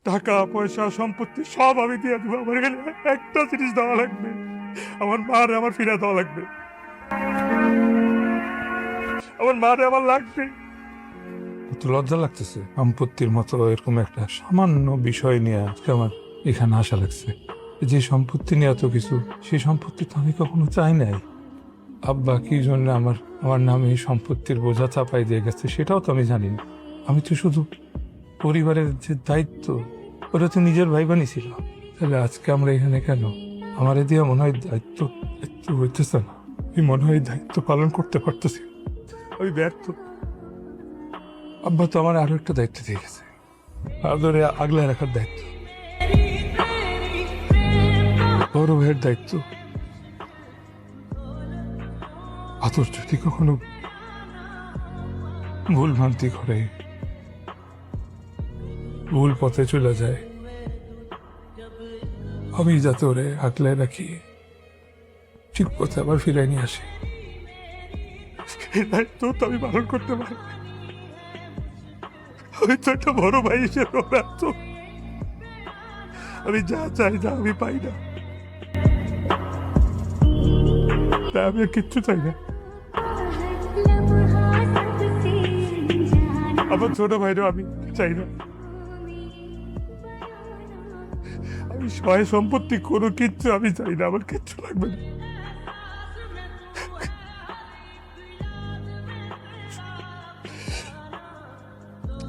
টাকা পয়সা সম্পত্তি সব আমি দিয়ে দেবো, আমার এখানে একটা জিনিস দেওয়া লাগবে, আমার মারে আমার ফিরে দেওয়া লাগবে, আমার মারে আমার লাগবে। তো লজ্জা লাগতেছে সম্পত্তির মতো এরকম একটা সামান্য বিষয় নিয়ে আজকে আমার এখানে আসা লাগছে। যে সম্পত্তি নিয়ে এত কিছু, সেই সম্পত্তি তো আমি কখনো চাই নাই। আব্বা কি জন্য আমার আমার নামে এই সম্পত্তির বোঝা চাপাই দিয়ে গেছে সেটাও তো আমি জানি না। আমি তো শুধু পরিবারের যে দায়িত্ব ওটা তো নিজের ভাই বানিয়েছিল। তাহলে আজকে আমরা এখানে কেন? আমার দিয়ে মনে হয় দায়িত্ব দায়িত্ব হইতেছে না, আমি মনে হয় দায়িত্ব পালন করতে পারতেছি। আমি ব্যর্থ। আব্বা তো আমার আরো একটা দায়িত্ব দিয়ে গেছে, আদরে আগলে রাখার দায়িত্ব, বড় ভাইয়ের দায়িত্ব। আদর যদি কখনো ভুল ভ্রান্তি করে, ভুল পথে চলে যায়, আমি যাতে ওরে আগলে রাখি, ঠিক পথে আবার ফিরাই নিয়ে আসি। এই দায়িত্ব তো আমি পালন করতে পারি, আমি তো একটা বড় ভাই হিসেবে ব্যর্থ। আমি যা চাই যা আমি পাই না, তা আমি আর কিচ্ছু চাই না। আমার ছোট ভাইরও আমি চাই না। আমি সহায় সম্পত্তি কোনো কিচ্ছু আমি চাই না, আমার কিচ্ছু লাগবে না।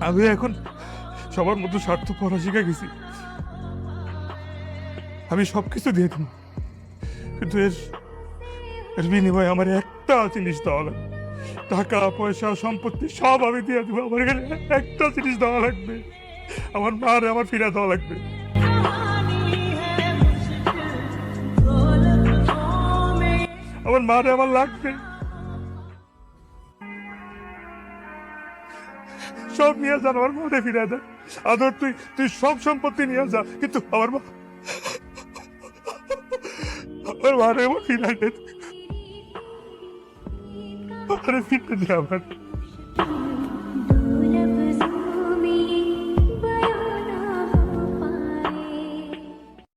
আমি এখন সবার মতো স্বার্থ পড়া শিখে গেছি, আমি সবকিছু দিয়ে দেবো, কিন্তু এর এর বিনিময়ে আমার একটা জিনিস দেওয়া লাগবে, টাকা পয়সা সম্পত্তি সব আমি দিয়ে দেবো, আমার এখানে একটা জিনিস দেওয়া লাগবে, আমার মারে আমার ফিরে দেওয়া লাগবে, আমার মারে আমার লাগবে। সব নিয়ে যান, আমার মারে ফিরে দেন। আদর তুই তুই সব সম্পত্তি নিয়ে যা, কিন্তু আমার মা, আমার মারে আমার ফিরে দেন, আমার ফিরে দে আমার।